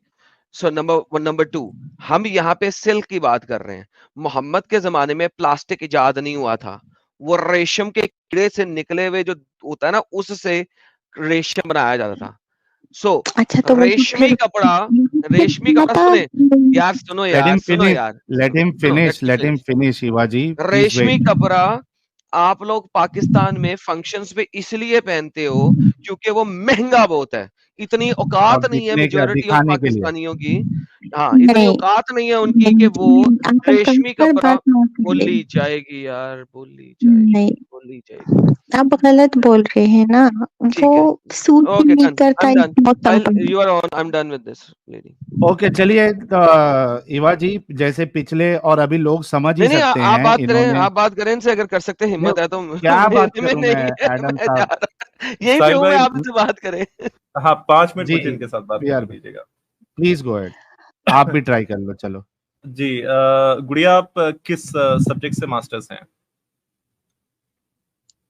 So number one. Number two, हम यहाँ पे सिल्क की बात कर रहे हैं। मोहम्मद के जमाने में प्लास्टिक इजाद नहीं हुआ था, वो रेशम के कीड़े से निकले हुए जो होता है ना, उससे रेशम बनाया जाता था। सो अच्छा, तो रेशमी कपड़ा सुने यार, सुनो लेट यार, हिम सुनो फिनिश, यार, लेट हिम सुनो, finish, let him finish Shivaji, please रेशमी वेट। कपड़ा आप लोग पाकिस्तान में फंक्शंस पे इसलिए पहनते हो क्योंकि वो महंगा बहुत है। इतनी और औकात नहीं है दिखने क्या, मेजॉरिटी ऑफ दिखाने के लिए? पाकिस्तानियों की, हाँ इतनी नहीं, औकात नहीं है उनकी कि वो आप रेशमी हर कपड़ा। बात नोट कर ले। बोली जाएगी यार, बोली जाएगी, नहीं, बोली जाएगी। आप गलत बोल रहे हैं ना, वो ठीक है, सूट ही ओके नहीं डन, करता आई एम इस डन, मौसम पर। You are on, I am done with this lady. Okay चलिए, इवा जी जैसे पिछले और अभी लोग समझ ही नहीं नहीं, सकते आप हैं बात करें, इन्होंने। आप बात करें इनसे, अगर कर सकते हैं, हिम्मत है तो। क्या बात मेरे में करूं नहीं मैं है, एडम मैं साहब? जा रहा। यही पे साहिल हूँ मैं, भाई आप इनसे बात करें। हाँ 5 मिनट जी मुझे इनके साथ बात यार करने दीजिएगा। प्लीज गो अहेड, आप भी ट्राई कर लो। चलो जी गुड़िया आप किस सब्जेक्ट से मास्टर्स हैं?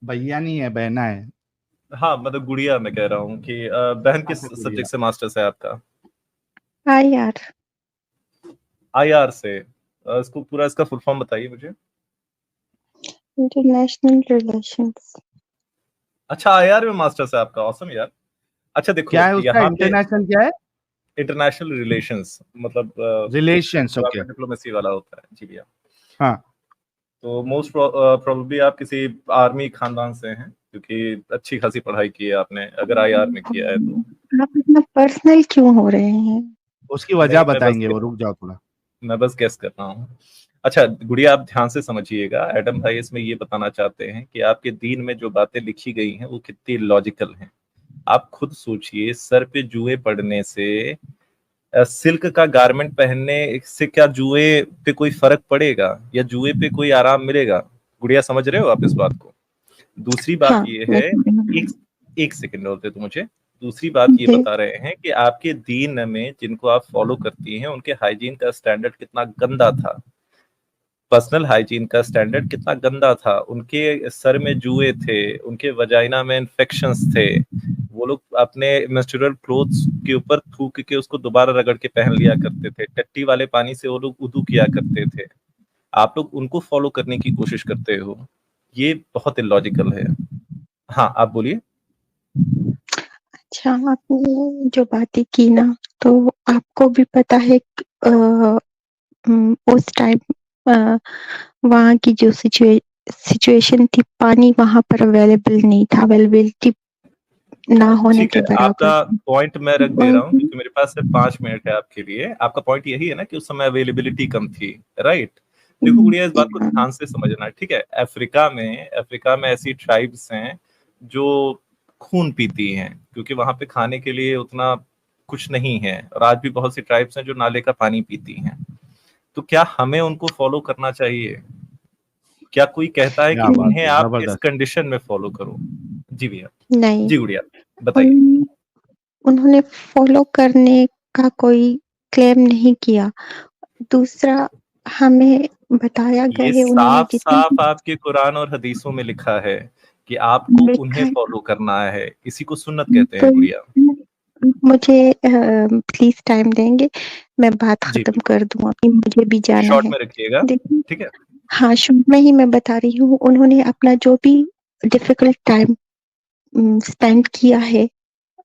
भैया नहीं है, बहना है। हाँ मतलब गुड़िया मैं कह रहा हूँ कि बहन किस अच्छा, गुड़िया। सब्जेक्ट से मास्टर्स है आपका? हाँ यार, आईआर से। इसको पूरा इसका फुल फॉर्म बताइए मुझे। International relations. अच्छा आईआर में मास्टर्स है आपका, ऑसम यार। अच्छा देखो क्या है उसका यहाँ पे इंटरनेशनल, क्या है? इंटरनेशनल रिलेशंस मतलब रिलेशंस, जो ओके। आपका डिप्लोमेसी वाला होता है। जी भैया। हाँ तो मोस्ट प्रोबेबली आप किसी आर्मी खानदान से हैं, क्योंकि अच्छी खासी पढ़ाई की है आपने, अगर आईआर में किया है तो। आप इतना पर्सनल क्यों हो रहे हैं? उसकी वजह नहीं बताएंगे वो, रुक जाओ थोड़ा। मैं बस गेस कर रहा हूँ। अच्छा गुड़िया आप ध्यान से समझिएगा, एडम भाई इसमें ये बताना चाहते हैं कि आपके दीन में जो बातें लिखी गई हैं वो कितनी लॉजिकल हैं। आप खुद सोचिए, सर पे जुए पड़ने से सिल्क का गारमेंट पहनने से क्या जुए पे कोई फर्क पड़ेगा या जुए पे कोई आराम मिलेगा? गुड़िया समझ रहे हो आप इस बात को? दूसरी बात हाँ, ये मैं है, समझ रही एक हूँ। एक सेकंड होते तो मुझे। दूसरी बात ये जी। बता रहे हैं कि आपके दीन में जिनको आप फॉलो करती हैं उनके हाइजीन का स्टैंडर्ड कितना गंदा था, पर्सनल हाइजीन का स्टैंडर्ड कितना गंदा था। उनके सर में जुए थे, उनके वजाइना में इन्फेक्शंस थे, वो लोग अपने मेंस्ट्रुअल क्लोथ्स के ऊपर थूक के उसको दोबारा रगड़ के पहन लिया करते थे, टट्टी वाले पानी से वो लोग वुदू किया करते थे। आप लोग उनको फॉलो करने की कोशिश करते हो, ये बहुत इलॉजिकल है। हाँ आप बोलिए। अच्छा, आपने जो बातें की ना, तो आपको भी पता है उस टाइम वहाँ की जो सिचुएशन थी, पानी वहाँ पर अवेलेबल नहीं था, अवेलेबिलिटी ना होने ठीक के है, बराबर। आपका पॉइंट मैं रख दे रहा हूँ, वही। क्योंकि मेरे पास सिर्फ 5 मिनट है आपके लिए। आपका पॉइंट यही है ना कि उस समय अवेलेबिलिटी कम थी, राइट? देखो गुड़िया इस बात को ध्यान से समझना, ठीक है? अफ्रीका में ऐसी ट्राइब्स हैं जो खून पीती हैं, क्योंकि वहां पे खाने के लिए उतना कुछ नहीं है, और आज भी बहुत सी ट्राइब्स हैं जो नाले का पानी पीती हैं। तो क्या हमें उनको फॉलो करना चाहिए? क्या कोई कहता है कि क्या बात इन्हें है, आप इस जबरदस्त। कंडीशन में फॉलो करो? जी भैया। नहीं, जी गुड़िया बताइए। उन उन्होंने फॉलो करने का कोई क्लेम नहीं किया। दूसरा, हमें बताया गया ये है, उन्होंने साफ साफ जितनी आपके कुरान और हदीसों में लिखा है कि आपको लिखा उन्हें है, फॉलो करना है। इसी को सुन्नत कहते तो हैं गुड़िया। मुझे प्लीज टाइम देंगे, मैं बात जी खत्म कर दूं, अभी मुझे भी जाना शॉर्ट है। में रखिएगा, देखिए, ठीक है? हाँ, शुरू में ही मैं बता रही हूँ, उन्होंने अपना जो भी डिफिकल्ट टाइम स्पेंड किया है,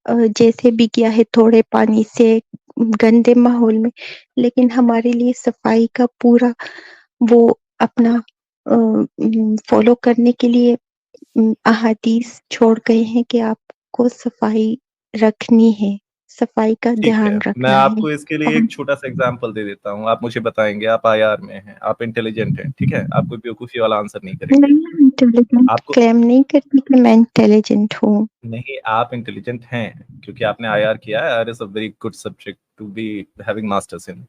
जैसे भी किया है, थोड़े पानी से, गंदे माहौल में, लेकिन हमारे लिए सफाई का पूरा वो अपना फॉलो करने के लिए अहादीस छोड़ गए हैं कि आपको सफाई रखनी है, सफाई का ठीक है, ध्यान मैं रखना है। आपको इसके लिए और एक छोटा सा एग्जांपल दे देता हूँ। आप मुझे बताएंगे, आप आईआर में हैं, आप इंटेलिजेंट हैं, ठीक है? आप कोई बेवकूफी वाला आंसर नहीं करेंगे। नहीं, इंटेलिजेंट आपको क्लेम नहीं करती कि मैं इंटेलिजेंट हूँ। नहीं, आप इंटेलिजेंट हैं क्योंकि आपने आईआर किया है। IR is a very good subject to be having masters in.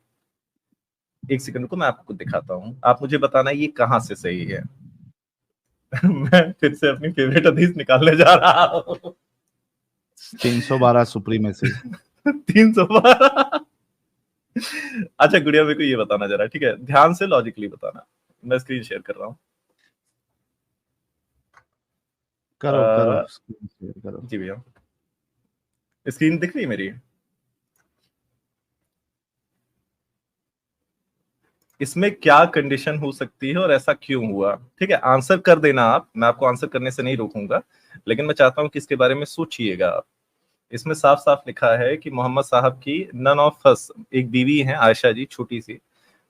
एक सेकंड को मैं आपको दिखाता हूँ, आप मुझे बताना ये कहाँ से सही है। मैं फिर से अपनी फेवरेट हदीस निकालने जा रहा हूँ। 312 सुप्रीमेसी। 312। अच्छा गुड़िया मेरे को ये बताना जरा, ठीक है? ध्यान से लॉजिकली बताना। मैं स्क्रीन शेयर कर रहा हूँ। करो करो, स्क्रीन शेयर करो। जी भैया, स्क्रीन दिख रही है मेरी? इसमें क्या कंडीशन हो सकती है और ऐसा क्यों हुआ? ठीक है, आंसर कर देना आप, मैं आपको आंसर करने से नहीं रोकूंगा, लेकिन मैं चाहता हूं कि इसके बारे में सोचिएगा आप। इसमें साफ साफ लिखा है कि मोहम्मद साहब की नन ऑफ अस, एक बीवी हैं आयशा जी छोटी सी,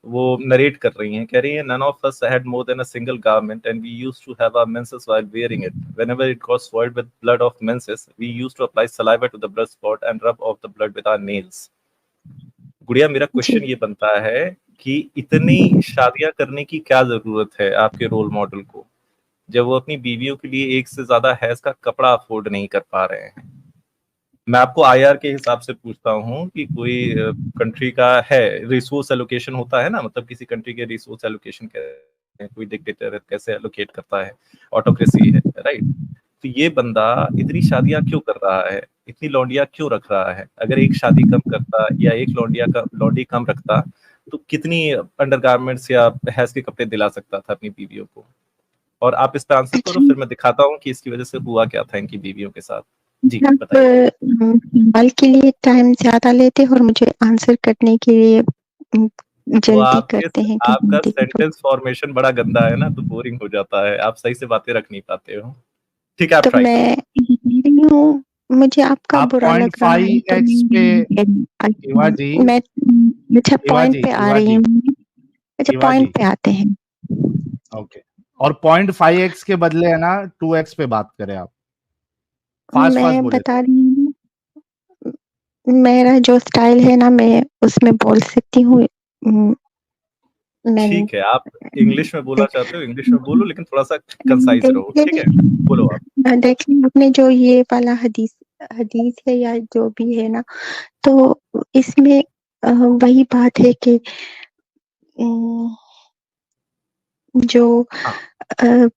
वो नरेट कर रही हैं, कह रही हैं none of us had more than a single garment and we used to have our menses while wearing it whenever it got soiled with blood of menses we used to apply saliva to the blood spot and rub off the blood with our nails। गुड़िया मेरा जी। क्वेश्चन ये बनता है कि इतनी शादियां करने की क्या जरूरत है आपके रोल मॉडल को, जब वो अपनी बीवियों के लिए एक से ज्यादा हैज का कपड़ा अफोर्ड नहीं कर पा रहे हैं? मैं आपको आईआर के हिसाब से पूछता हूँ कि कोई कंट्री का है रिसोर्स एलोकेशन होता है ना, मतलब किसी कंट्री के रिसोर्स एलोकेशन कोई डिक्टेटर कैसे एलोकेट करता है, ऑटोक्रेसी है, राइट? तो ये बंदा इतनी शादियां क्यों कर रहा है, इतनी लौंडिया क्यों रख रहा है? अगर एक शादी कम करता या एक लौंडी कम रखता तो कितनी अंडरगारमेंट्स या हैज के कपड़े दिला सकता था अपनी बीवियों को? और आप इस पे आंसर करो, फिर मैं दिखाता हूँ कि इसकी वजह से हुआ क्या था इनकी बीवियों के साथ। जी आप बताइए। सवाल के लिए टाइम ज्यादा लेते हैं और मुझे आंसर करने के लिए जल्दी करते हैं कि आपका हिंदी सेंटेंस फॉर्मेशन बड़ा गंदा है ना, तो बोरिंग हो जाता है, आप सही से बातें रख नहीं पाते हो। ठीक है, आप तो ट्राई करो। मैं कह रही हूँ, मुझे आपका आप बुरा लग रहा है तो 0.5x पे इवा जी, मैं अच्छा इवा पॉइंट जी, पे आ इवा रही जी, हूँ। अच्छा इवा पॉइंट जी, पे आते हैं। और 0.5x के बदले है ना 2x पे बात करें आप। फास्ट मैं बोले बता तो। रही हूँ, मेरा जो स्टाइल है ना, मैं उसमें बोल सकती हूँ। मैंने ठीक है, आप इंग्लिश में बोलना चाहते हो इंग्लिश में बोलो, लेकिन थोड़ा सा कंसाइज रहो। ठीक है, बोलो आप। देखिए, आपने जो ये वाला हदीस हदीस है या जो भी है ना, तो इसमें वही बात है कि जो हाँ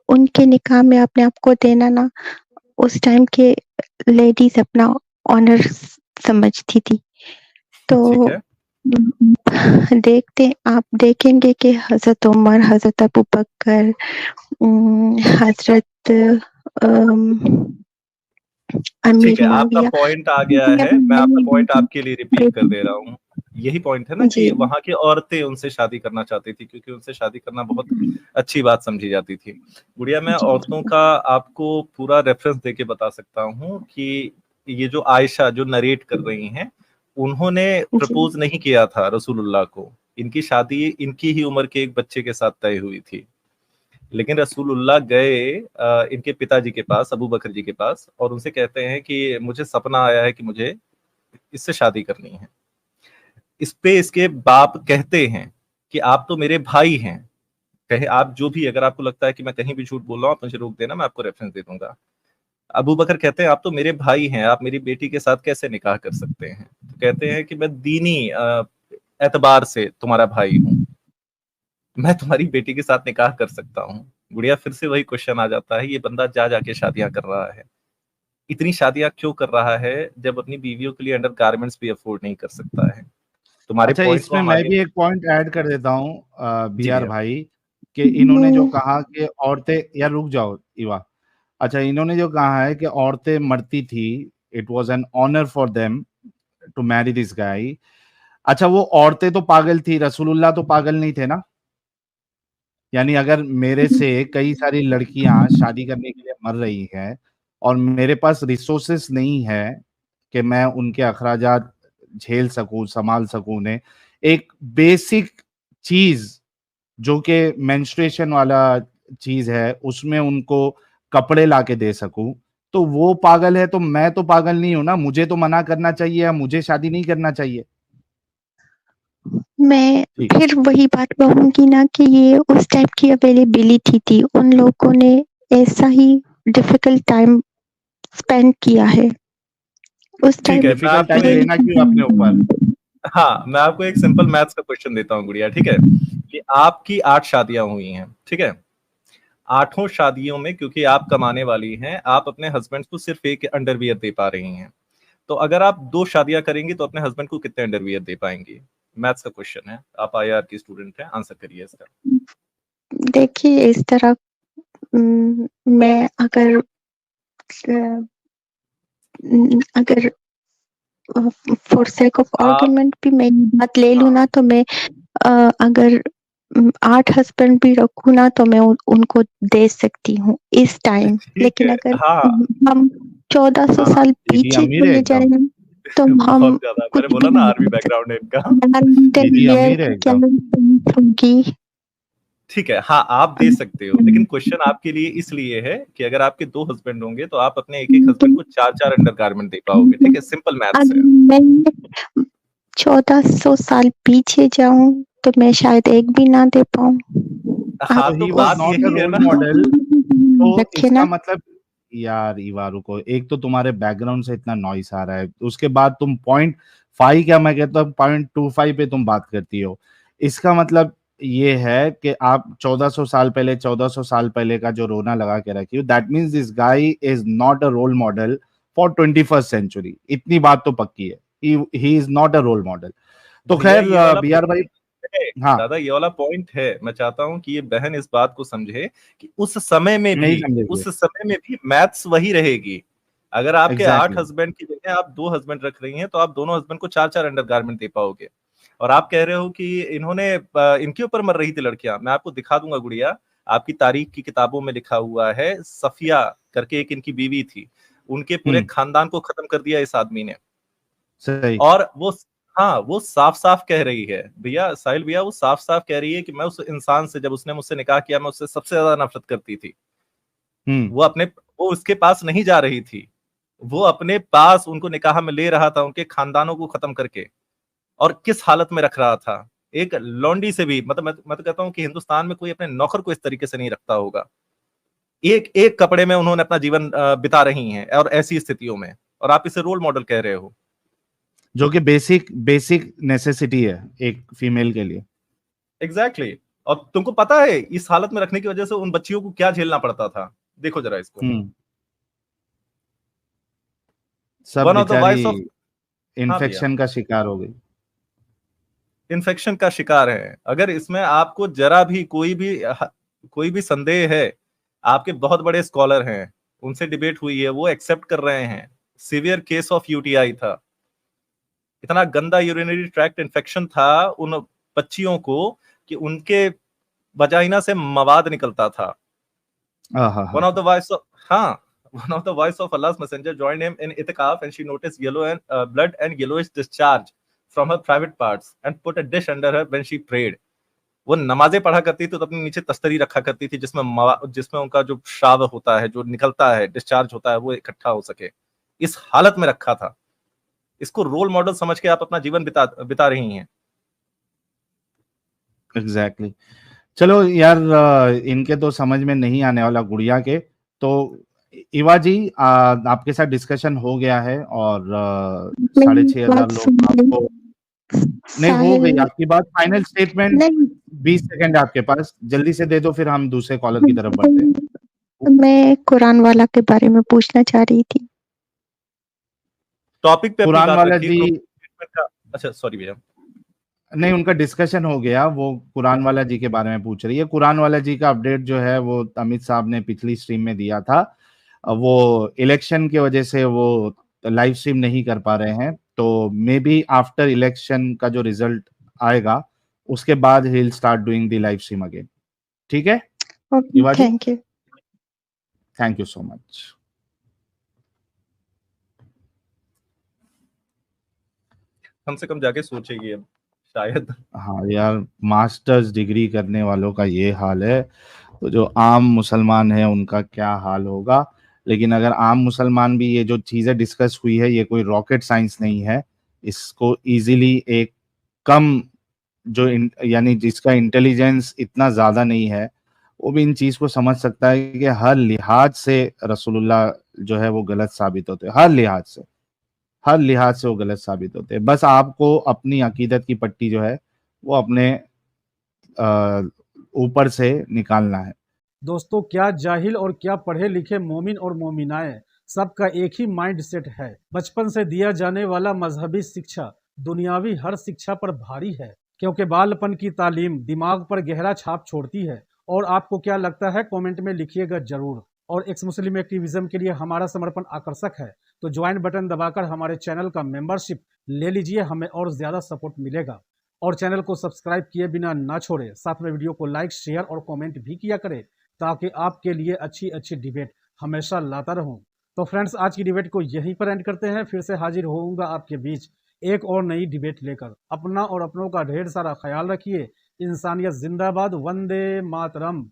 उनके निकाह में अपने आप को देना ना, उस टाइम के लेडीज अपना ऑनर समझती थी। तो ठीक है, आप देखेंगे कि हजरत उमर, हजरत अबू बकर, हजरत ठीक अमीर है, आपका मुआविया, पॉइंट आ गया है। मैं आपका पॉइंट आपके लिए रिपीट कर दे रहा हूँ। यही पॉइंट है ना कि जी वहां की औरतें उनसे शादी करना चाहती थी, क्योंकि उनसे शादी करना बहुत अच्छी बात समझी जाती थी। गुड़िया, मैं जी औरतों का आपको पूरा रेफरेंस देके बता सकता हूँ कि ये जो आयशा जो नरेट कर रही हैं, उन्होंने जी प्रपोज नहीं किया था रसूलुल्लाह को। इनकी शादी इनकी ही उम्र के एक बच्चे के साथ तय हुई थी, लेकिन रसूलुल्लाह गए इनके पिताजी के पास, अबू बकर जी के पास, और उनसे कहते हैं कि मुझे सपना आया है कि मुझे इससे शादी करनी है। इस पे इसके बाप कहते हैं कि आप तो मेरे भाई हैं, कहे आप जो भी, अगर आपको लगता है कि मैं कहीं भी झूठ बोल रहा हूँ आप मुझे रोक देना, मैं आपको रेफरेंस दे दूंगा। अबू बकर कहते हैं आप तो मेरे भाई हैं, आप मेरी बेटी के साथ कैसे निकाह कर सकते हैं? तो कहते हैं कि मैं दीनी एतबार से तुम्हारा भाई हूँ, मैं तुम्हारी बेटी के साथ निकाह कर सकता हूँ। गुड़िया, फिर से वही क्वेश्चन आ जाता है, ये बंदा जा जाके शादियां कर रहा है, इतनी शादियां क्यों कर रहा है जब अपनी बीवियों के लिए अंडर गारमेंट्स भी अफोर्ड नहीं कर सकता है? तुम्हारे अच्छा, पॉइंट को इसमें हम मैं आगे। भी एक पॉइंट ऐड कर देता हूँ जी बीआर भैया। भाई, कि इन्होंने जो कहा कि औरतें, या रुक जाओ इवा। अच्छा, इन्होंने जो कहा है कि औरतें मरती थी, it was an honour for them to marry this guy. अच्छा, वो औरतें तो पागल थी, रसूलुल्लाह तो पागल नहीं थे ना? यानी अगर मेरे से कई सारी लड़कियां शादी करने के लिए मर रही हैं और मेरे पास रिसोर्सेस नहीं है कि मैं उनके अखराजात झेल सकूं, संभाल सकूं उन्हें, एक बेसिक चीज जो कि मेंस्ट्रुएशन वाला चीज है उसमें उनको कपड़े लाके दे सकूं, तो वो पागल है तो मैं तो पागल नहीं हूं ना? मुझे तो मना करना चाहिए या मुझे शादी नहीं करना चाहिए? मैं जी। फिर वही बात कहूंगी ना कि ये उस टाइप की अवेलेबिलिटी थी, उन लोगों ने ऐसा ही डिफिकल्ट टाइम स्पेंड किया है उस ठीक है, टाइम मैं डिफिकल्ट आपको टाइम एक लेना क्यों अपने ऊपर? हाँ, मैं आपको एक सिंपल मैथ्स का क्वेश्चन देता हूँ गुड़िया। ठीक है, कि आपकी 8 शादियां हुई हैं, ठीक है, 8 शादियों में क्योंकि आप कमाने वाली हैं, आप अपने हस्बैंड को सिर्फ एक अंडरवियर दे पा रही हैं। तो अगर आप 2 शादियां करेंगी तो अपने हस्बैंड को कितने अंडरवियर दे पाएंगी? मैथ्स का क्वेश्चन है, आप आईआर की स्टूडेंट हैं, आंसर करिए इसका। देखिए इस तरह मैं अगर फॉर सेक ऑफ आप आर्गुमेंट भी मैं ये बात ले लूँ ना, हाँ, तो मैं अगर 8 हस्बैंड भी रखूँ ना, तो मैं उनको दे सकती हूँ इस टाइम। ठीक लेकिन है, अगर हाँ, हम 1400 हाँ, साल दीदी पीछे अमीर है चले एकदम। जाएं, तो बहुत हम ज्यादा, मैंने कुछ भी बोला ना नहीं आर्मी कर बैकग्राउंड है इनका। सकते। दीदी वियर अमीर है की क्या एकदम। जरूरत होगी? ठीक है, हाँ, आप दे सकते हो, लेकिन क्वेश्चन आपके लिए इसलिए है कि अगर आपके 2 हस्बैंड होंगे तो आप अपने एक-एक हस्बैंड को 4-4 अंडरगारमेंट दे पाओगे। ठीक है, सिंपल मैथ्स है। अगर मैं 1400 साल पीछे जाऊं तो मैं शायद एक भी ना दे पाऊं। आप हाँ, तो तो ही वाज बात नॉट अ यही है रोल ना। मॉडल। तो रखे इसका ना। मतलब, यार इवा रुको, एक तो तुम्हारे बैकग्राउंड से इतना नॉइस आ रहा है, उसके बाद तुम 0.5, क्या मैं कहता हूँ 0.25 पे तुम बात करती हो। इसका मतलब ये है कि आप 1400 साल पहले 1400 साल पहले का जो रोना लगा के रखी हो, that means this guy is not a role model for 21st century. इतनी बात तो पक्की है, he is not a role model. तो भैया खैर ये वाला बी आर भाई, है, हाँ दादा ये वाला पॉइंट है। मैं चाहता हूं कि ये बहन इस बात को समझे कि उस समय नहीं समझेगी में भी मैथ्स वही रहेगी। अगर आपके 8 एग्जैक्टली। हस्बैंड की जगह आप 2 हस्बैंड रख रही हैं तो आप दोनों हस्बैंड को 4-4 अंडरगारमेंट दे पाओगे। और आप कह रहे हो कि इनके ऊपर मर रही थी लड़कियां। मैं आपको दिखा दूंगा गुड़िया, आपकी तारीख की किताबों में लिखा हुआ है, सफिया करके एक इनकी बीवी थी, उनके पूरे खानदान को खत्म कर दिया इस आदमी ने। सही। और वो साफ साफ कह रही है भैया, साहिल भैया, वो साफ साफ कह रही है कि मैं उस इंसान से, जब उसने मुझसे निकाह किया, मैं उससे सबसे ज्यादा नफरत करती थी। वो उसके पास नहीं जा रही थी, वो अपने पास उनको निकाह में ले रहा था, उनके खानदानों को खत्म करके। और किस हालत में रख रहा था, एक लौंडी से भी, मतलब मैं तो कहता हूं कि हिंदुस्तान में कोई अपने नौकर को इस तरीके से नहीं रखता होगा। एक एक कपड़े में उन्होंने अपना जीवन बिता रही हैं, और ऐसी स्थितियों में, और आप इसे रोल मॉडल कह रहे हो, जो कि बेसिक बेसिक नेसेसिटी है एक फीमेल के लिए। एग्जैक्टली। और तुमको पता है इस हालत में रखने की वजह से उन बच्चियों को क्या झेलना पड़ता था? देखो जरा इसको। सब वन ऑफ द बेचारी वाइस ऑफ, हाँ भैया, इन्फेक्शन का शिकार हो गई। इन्फेक्शन का शिकार है। अगर इसमें आपको जरा भी कोई भी संदेह है, आपके बहुत बड़े स्कॉलर हैं, उनसे डिबेट हुई है, वो एक्सेप्ट कर रहे हैं, सीवियर केस ऑफ यूटीआई था। इतना गंदा यूरिनरी ट्रैक्ट इन्फेक्शन था उन बच्चियों को कि उनके वजाइना से मवाद निकलता था। One of the voice of one of the voice of Allah's messenger joined him in itikaf, and she noticed yellow and blood and yellowish discharge from her private parts and put a dish under her when she prayed. वो नमाजें पढ़ा करती थी तो अपने नीचे तस्तरी रखा करती थी, जिसमें उनका जो श्राव होता है, जो निकलता है, डिस्चार्ज होता है, वो इकट्ठा हो सके। इस हालत में रखा था। इसको रोल मॉडल समझ के आप अपना जीवन बिता रही हैं। एग्जैक्टली। चलो यार, इनके तो समझ में नहीं आने वाला गुड़िया के। तो इवा जी, आपके साथ डिस्कशन हो गया है और 6,500 लोग आपको नहीं हो गई साहिल आपकी बात। फाइनल स्टेटमेंट नहीं 20 सेकंड आपके पास, जल्दी से दे दो, फिर हम दूसरे कॉलर की तरफ बढ़ते हैं। मैं कुरान वाला के बारे में पूछना चाह रही थी। टॉपिक पे अपनी कुरान बात वाला रखिए। जी, अच्छा सॉरी भैया, नहीं उनका डिस्कशन हो गया, वो कुरान वाला जी के बारे में पूछ रही है। कुरान वाला जी का अपडेट जो है वो अमित साहब ने पिछली स्ट्रीम में दिया था। वो इलेक्शन की वजह से वो लाइव स्ट्रीम नहीं कर पा रहे हैं, तो मे बी आफ्टर इलेक्शन का जो रिजल्ट आएगा उसके बाद he will start doing the live stream again. ठीक है Yuva ji, thank you. Thank you so much. कम से कम जाके सोचेगी अब शायद। हाँ यार, मास्टर्स डिग्री करने वालों का ये हाल है, तो जो आम मुसलमान है उनका क्या हाल होगा। लेकिन अगर आम मुसलमान भी, ये जो चीज़ें डिस्कस हुई है ये कोई रॉकेट साइंस नहीं है। इसको इजीली एक कम जो यानी जिसका इंटेलिजेंस इतना ज़्यादा नहीं है, वो भी इन चीज़ को समझ सकता है कि हर लिहाज से रसूलुल्लाह जो है वो गलत साबित होते हैं। हर लिहाज से वो गलत साबित होते हैं। बस आपको अपनी अकीदत की पट्टी जो है वो अपने ऊपर से निकालना है। दोस्तों, क्या जाहिल और क्या पढ़े लिखे मोमिन और मोमिनाएं, सबका एक ही माइंड सेट है। बचपन से दिया जाने वाला मजहबी शिक्षा दुनियावी हर शिक्षा पर भारी है, क्योंकि बालपन की तालीम दिमाग पर गहरा छाप छोड़ती है। और आपको क्या लगता है, कमेंट में लिखिएगा जरूर। और एक्स मुस्लिम एक्टिविज्म के लिए हमारा समर्पण आकर्षक है, तो ज्वाइन बटन दबाकर हमारे चैनल का मेंबरशिप ले लीजिए, हमें और ज्यादा सपोर्ट मिलेगा। और चैनल को सब्सक्राइब किए बिना ना छोड़े, साथ में वीडियो को लाइक, शेयर और कमेंट भी किया करें, ताकि आपके लिए अच्छी अच्छी डिबेट हमेशा लाता रहूं। तो फ्रेंड्स, आज की डिबेट को यहीं पर एंड करते हैं। फिर से हाजिर होऊंगा आपके बीच एक और नई डिबेट लेकर। अपना और अपनों का ढेर सारा ख्याल रखिए। इंसानियत जिंदाबाद, वंदे मातरम।